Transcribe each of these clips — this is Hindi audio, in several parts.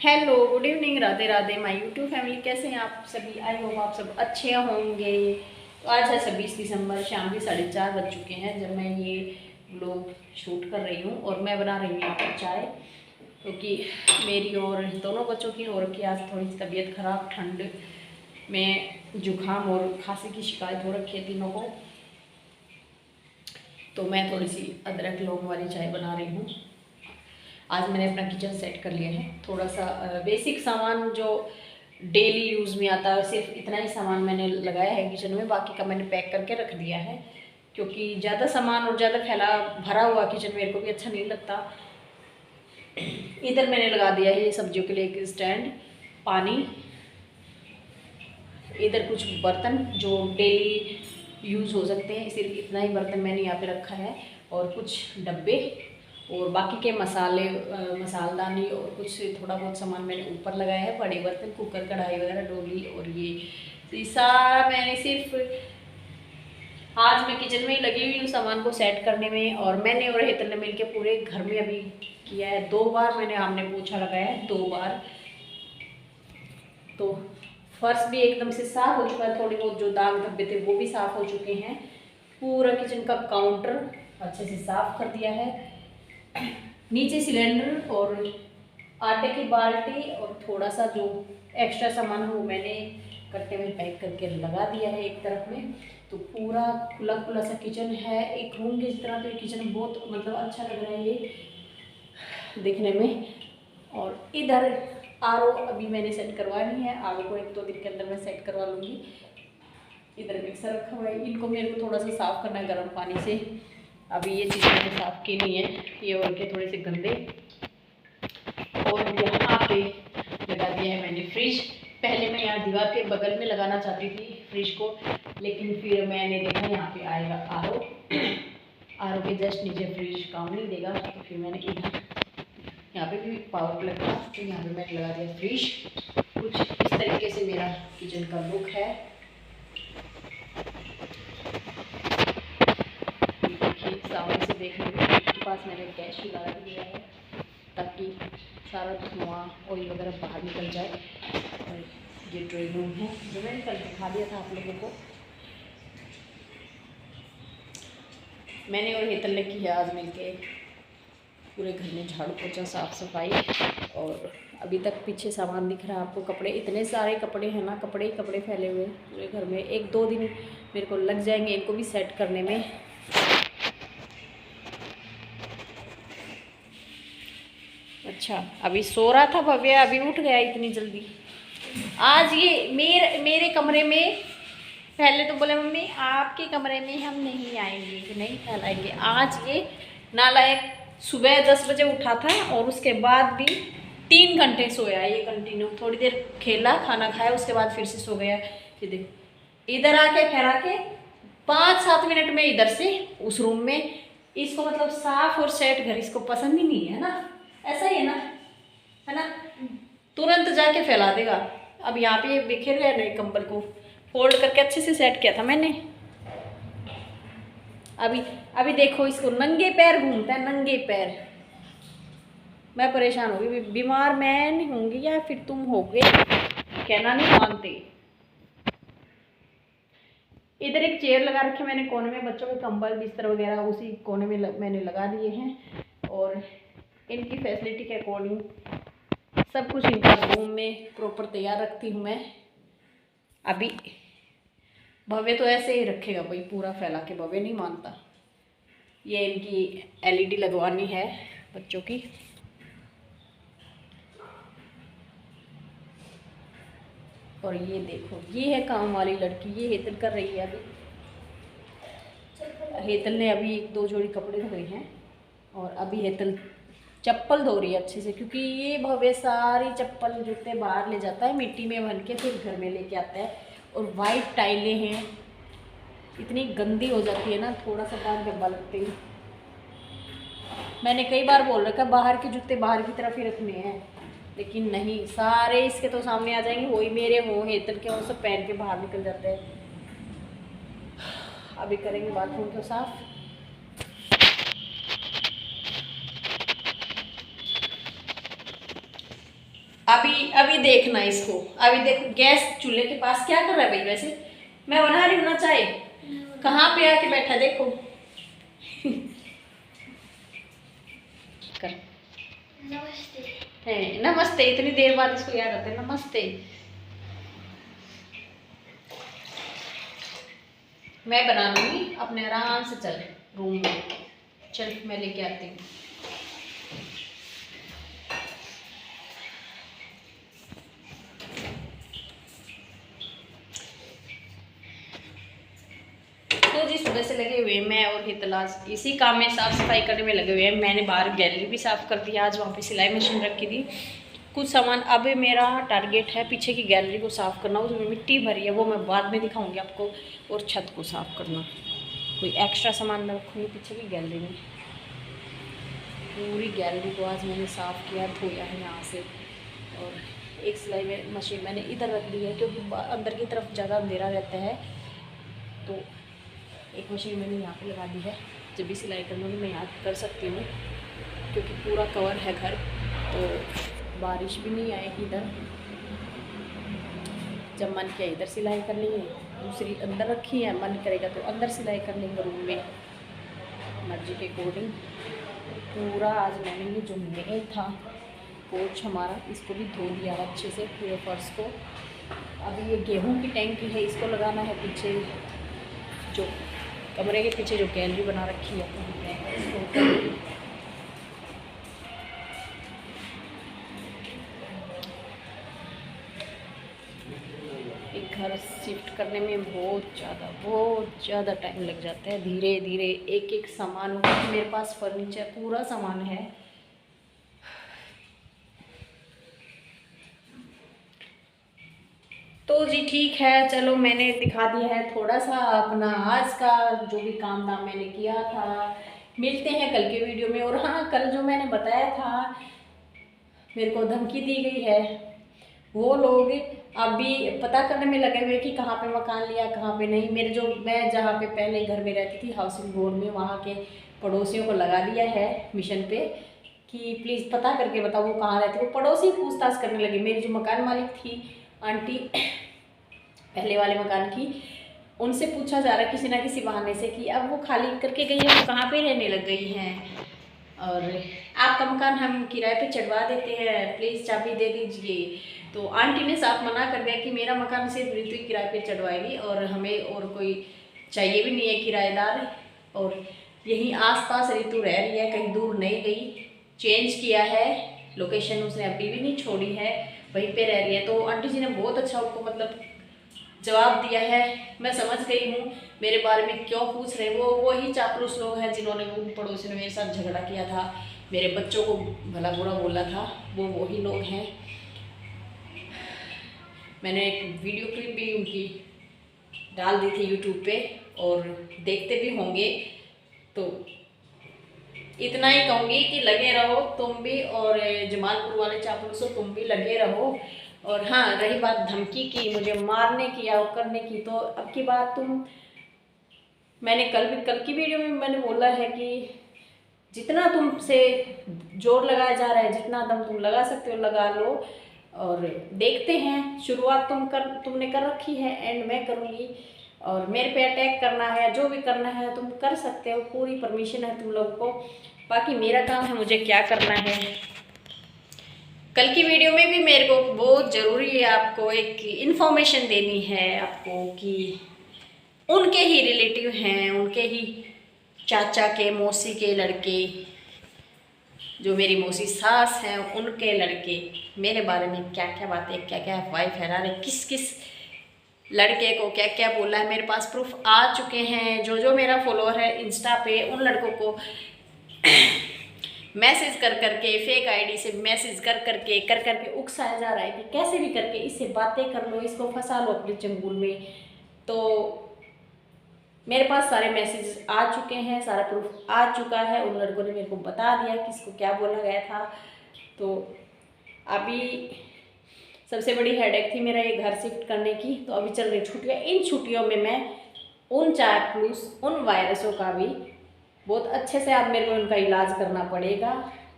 Hello, good evening, Radhe Radhe my YouTube family. कैसे हैं आप सभी? आई होप आप सब अच्छे होंगे। तो आज है 26 दिसंबर, शाम के 4:30 बज चुके हैं जब मैं ये व्लॉग शूट कर रही हूँ। और मैं बना रही हूँ यहाँ पर चाय, क्योंकि मेरी और दोनों बच्चों की और की आज थोड़ी सी तबीयत ख़राब, ठंड में जुकाम और खांसी की शिकायत हो रखी है तीनों को। तो मैं थोड़ी सी अदरक लौंग वाली चाय बना रही हूँ। आज मैंने अपना किचन सेट कर लिया है। थोड़ा सा बेसिक सामान जो डेली यूज़ में आता है, सिर्फ इतना ही सामान मैंने लगाया है किचन में। बाकी का मैंने पैक करके रख दिया है, क्योंकि ज़्यादा सामान और ज़्यादा फैला भरा हुआ किचन मेरे को भी अच्छा नहीं लगता। इधर मैंने लगा दिया है ये सब्जियों के लिए एक स्टैंड, पानी, इधर कुछ बर्तन जो डेली यूज़ हो सकते हैं, सिर्फ इतना ही बर्तन मैंने यहाँ पे रखा है। और कुछ डब्बे और बाकी के मसाले, मसालदानी और कुछ थोड़ा बहुत सामान मैंने ऊपर लगाया है। बड़े बर्तन, कुकर, कढ़ाई वगैरह, डोली और ये सारा मैंने सिर्फ आज मैं किचन में ही लगी हुई हूँ सामान को सेट करने में। और मैंने और हेतल ने मिलकर पूरे घर में अभी किया है। 2 बार हमने पोछा लगाया है, 2 बार। तो फर्श भी एकदम से साफ हो चुका है, थोड़ी बहुत जो दाग धब्बे थे वो भी साफ हो चुके हैं। पूरा किचन का काउंटर अच्छे से साफ कर दिया है। नीचे सिलेंडर और आटे की बाल्टी और थोड़ा सा जो एक्स्ट्रा सामान है वो मैंने कट्टे में पैक करके लगा दिया है एक तरफ में। तो पूरा खुला खुला सा किचन है, एक रूम की तरह। तो ये किचन बहुत मतलब अच्छा लग रहा है ये देखने में। और इधर आरओ अभी मैंने सेट करवानी है, आरओ को 1-2 दिन के अंदर मैं सेट करवा लूँगी। इधर मिक्सर रखा हुआ है, इनको मेरे को थोड़ा सा साफ़ करना है गर्म पानी से। अभी ये चीज़ें मैंने साफ़ की नहीं है, ये और के थोड़े से गंदे। और यहाँ पे लगा दिया है मैंने फ्रिज। पहले मैं यहाँ दीवार के बगल में लगाना चाहती थी फ्रिज को, लेकिन फिर मैंने देखा यहाँ पे आएगा आरओ, आरओ के जस्ट नीचे फ्रिज काम नहीं देगा। तो फिर मैंने इधर यहाँ पे भी पावर प्लग था, तो यहाँ पे मैंने लगा दिया फ्रिज। कुछ इस तरीके से मेरा किचन का लुक है। देखिए, सामने से देखने के पास मैंने गैस ही लगा दिया है, ताकि सारा धुआं ऑयल वगैरह बाहर निकल जाए। और ये ड्राइंग रूम है जो मैंने कल दिखा दिया था आप लोगों को। मैंने और हेतल ने की है आज मिलके पूरे घर में झाड़ू पोछा, साफ़ सफाई। और अभी तक पीछे सामान दिख रहा है आपको, कपड़े, इतने सारे कपड़े हैं ना, कपड़े ही कपड़े फैले हुए पूरे घर में। 1-2 दिन मेरे को लग जाएंगे इनको भी सेट करने में। अच्छा, अभी सो रहा था भव्य, अभी उठ गया इतनी जल्दी। आज ये मेरे कमरे में पहले तो बोले मम्मी आपके कमरे में हम नहीं आएंगे, नहीं फैलाएंगे। आज ये नालायक सुबह 10 बजे उठा था और उसके बाद भी 3 घंटे सोया ये कंटिन्यू। थोड़ी देर खेला, खाना खाया, उसके बाद फिर से सो गया। ये देख, इधर आके फिर आके 5-7 मिनट में इधर से उस रूम में। इसको मतलब साफ और सेट घर इसको पसंद ही नहीं है ना, ऐसा ही है ना, तुरंत जाके फैला देगा। अब यहाँ पे बिखेर गया नए कंबल को फोल्ड करके अच्छे से सेट किया था मैंने। अभी देखो इसको, नंगे पैर घूमता है, नंगे पैर। मैं परेशान हो गई, बीमार मैं होंगी या फिर तुम होगे, कहना नहीं मानते। इधर एक चेयर लगा रखी है मैंने कोने में, बच्चों के कंबल बिस्तर वगैरह उसी कोने में मैंने लगा दिए हैं। और इनकी फैसिलिटी के अकॉर्डिंग सब कुछ इनका रूम में प्रॉपर तैयार रखती हूँ मैं। अभी भव्य तो ऐसे ही रखेगा भाई, पूरा फैला के, भव्य नहीं मानता। ये इनकी एलईडी लगवानी है बच्चों की। और ये देखो, ये है काम वाली लड़की, ये हेतल कर रही है अभी। हेतल ने अभी 1-2 जोड़ी कपड़े धोए हैं और अभी हेतल चप्पल धो रही है अच्छे से, क्योंकि ये भव्य सारी चप्पल जूते बाहर ले जाता है, मिट्टी में भन के फिर घर में लेके आता है। और वाइट टाइलें हैं, इतनी गंदी हो जाती है ना, थोड़ा सा दाग धब्बा लगते ही। मैंने कई बार बोल रखा बाहर के जूते बाहर की तरफ ही रखने हैं, लेकिन नहीं, सारे इसके तो सामने आ जाएंगे, वही मेरे हों हेतल के हों, सब पहन के बाहर निकल जाते हैं। अभी करेंगे बाथरूम को साफ। अभी अभी देखना इसको, अभी देखो गैस चूल्हे के पास क्या कर रहा है भाई। वैसे मैं बना रही हूँ ना चाय, कहाँ पे आके बैठा देखो। कर नमस्ते। नमस्ते, इतनी देर बाद इसको याद आता है नमस्ते। मैं बना लूंगी अपने आराम से, चल रूम में चल, मैं लेके आती हूँ। तो जी सुबह से लगे हुए हैं, मैं और हितलाज इसी काम में, साफ़ सफाई करने में लगे हुए हैं। मैंने बाहर गैलरी भी साफ़ कर दिया, आज वहाँ पे सिलाई मशीन रखी थी। कुछ सामान, अब मेरा टारगेट है पीछे की गैलरी को साफ़ करना, उसमें मिट्टी भरी है, वो मैं बाद में दिखाऊंगी आपको। और छत को साफ़ करना, कोई एक्स्ट्रा सामान मैं रखूँगी पीछे की गैलरी में। पूरी गैलरी को आज मैंने साफ़ किया, धोया है यहाँ से। और एक सिलाई में मशीन मैंने इधर रख दी है, क्योंकि अंदर की तरफ ज़्यादा अंधेरा रहता है, तो एक मशीन मैंने यहाँ पे लगा दी है। जब भी सिलाई करना मैं यहाँ कर सकती हूँ, क्योंकि पूरा कवर है घर, तो बारिश भी नहीं आएगी इधर। जब मन किया इधर सिलाई कर लेंगे, दूसरी अंदर रखी है, मन करेगा तो अंदर सिलाई कर लेंगे रूम में, मर्जी के अकॉर्डिंग। पूरा आज मैंने ये जो मेल था पोर्च हमारा, इसको भी धो दिया अच्छे से पूरे फर्श को। अभी ये गेहूं की टैंकी है, इसको लगाना है पीछे, जो कमरे के पीछे जो गैलरी बना रखी है इसको। एक घर शिफ्ट करने में बहुत ज़्यादा टाइम लग जाता है। धीरे धीरे एक एक सामान, मेरे पास फर्नीचर पूरा सामान है। तो जी ठीक है, चलो मैंने दिखा दिया है थोड़ा सा अपना आज का जो भी काम धाम मैंने किया था। मिलते हैं कल के वीडियो में। और हाँ, कल जो मैंने बताया था, मेरे को धमकी दी गई है, वो लोग अभी पता करने में लगे हुए कि कहाँ पे मकान लिया कहाँ पे नहीं। मैं जहाँ पे पहले घर में रहती थी हाउसिंग बोर्ड में, वहाँ के पड़ोसियों को लगा दिया है मिशन पे कि प्लीज़ पता करके बताओ वो कहाँ रहते। वो पड़ोसी पूछताछ करने लगे। मेरी जो मकान मालिक थी आंटी, पहले वाले मकान की, उनसे पूछा जा रहा है किसी ना किसी बहाने से कि अब वो खाली करके गई है, वो कहाँ पे रहने लग गई हैं, और आपका मकान हम किराए पे चढ़वा देते हैं, प्लीज़ चाबी दे दीजिए। तो आंटी ने साफ मना कर दिया कि मेरा मकान सिर्फ ऋतु किराए पे चढ़वाएगी, और हमें और कोई चाहिए भी नहीं है किराएदार। और यहीं आसपास ऋतु रह रही है, कहीं दूर नहीं गई। चेंज किया है लोकेशन, उसने अभी भी नहीं छोड़ी है, वहीं पे रह रही है। तो आंटी जी ने बहुत अच्छा उनको मतलब जवाब दिया है। मैं समझ गई हूँ मेरे बारे में क्यों पूछ रहे। वो वही चापलूस लोग हैं जिन्होंने उन पड़ोसी ने मेरे साथ झगड़ा किया था, मेरे बच्चों को भला बुरा बोला था, वो वही लोग हैं। मैंने एक वीडियो क्लिप भी उनकी डाल दी थी यूट्यूब पे, और देखते भी होंगे। तो इतना ही कहूँगी कि लगे रहो तुम भी, और जमालपुर वाले चापलूसों तुम भी लगे रहो। और हाँ, रही बात धमकी की, मुझे मारने की या करने की, तो अब की बात मैंने कल की वीडियो में मैंने बोला है कि जितना तुमसे जोर लगाया जा रहा है, जितना दम तुम लगा सकते हो लगा लो, और देखते हैं। शुरुआत तुमने कर रखी है, एंड मैं करूँगी। और मेरे पे अटैक करना है, जो भी करना है तुम कर सकते हो, पूरी परमिशन है तुम लोगों को। बाकी मेरा काम है मुझे क्या करना है। कल की वीडियो में भी मेरे को बहुत ज़रूरी है आपको एक इन्फॉर्मेशन देनी है आपको, कि उनके ही रिलेटिव हैं, उनके ही चाचा के मौसी के लड़के, जो मेरी मौसी सास हैं, उनके लड़के मेरे बारे में क्या क्या बातें, क्या क्या अफवाह फैला रहे, किस किस लड़के को क्या क्या बोला है। मेरे पास प्रूफ आ चुके हैं। जो मेरा फॉलोअर है इंस्टा पे, उन लड़कों को मैसेज कर करके, फेक आईडी से मैसेज कर करके उकसाया जा रहा है कि कैसे भी करके इससे बातें कर लो, इसको फंसा लो अपने चंगुल में। तो मेरे पास सारे मैसेज आ चुके हैं, सारा प्रूफ आ चुका है। उन लड़कों ने मेरे को बता दिया किसको क्या बोला गया था। तो अभी सबसे बड़ी हेडेक थी मेरा ये घर शिफ्ट करने की। तो अभी चल रही छुट्टियाँ, इन छुट्टियों में मैं उन चापलूस, उन वायरसों का भी बहुत अच्छे से अब मेरे को उनका इलाज करना पड़ेगा।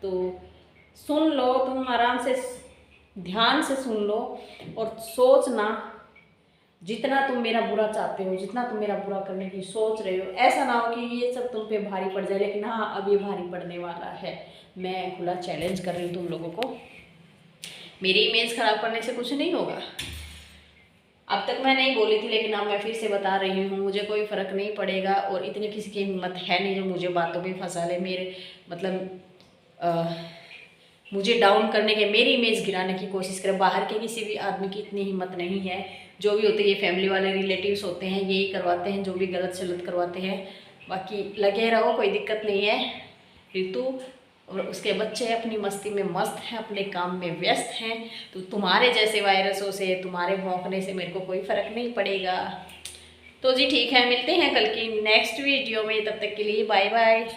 तो सुन लो, तुम आराम से ध्यान से सुन लो और सोचना, जितना तुम मेरा बुरा चाहते हो, जितना तुम मेरा बुरा करने की सोच रहे हो, ऐसा ना हो कि ये सब तुम पे भारी पड़ जाए। लेकिन हाँ, अब ये भारी पड़ने वाला है। मैं खुला चैलेंज कर रही हूँ तुम लोगों को, मेरी इमेज खराब करने से कुछ नहीं होगा। अब तक मैं नहीं बोली थी, लेकिन अब मैं फिर से बता रही हूँ, मुझे कोई फ़र्क नहीं पड़ेगा और इतनी किसी की हिम्मत है नहीं जो मुझे बातों में फंसा ले, मेरे मतलब मुझे डाउन करने के, मेरी इमेज गिराने की कोशिश करे। बाहर के किसी भी आदमी की इतनी हिम्मत नहीं है। जो भी होते हैं ये फैमिली वाले रिलेटिव्स होते हैं, यही करवाते हैं, जो भी गलत सलत करवाते हैं। बाकी लगे रहो, कोई दिक्कत नहीं है। ऋतु और उसके बच्चे अपनी मस्ती में मस्त हैं, अपने काम में व्यस्त हैं। तो तुम्हारे जैसे वायरसों से, तुम्हारे भौंकने से मेरे को कोई फ़र्क नहीं पड़ेगा। तो जी ठीक है, मिलते हैं कल की नेक्स्ट वीडियो में। तब तक के लिए बाय बाय।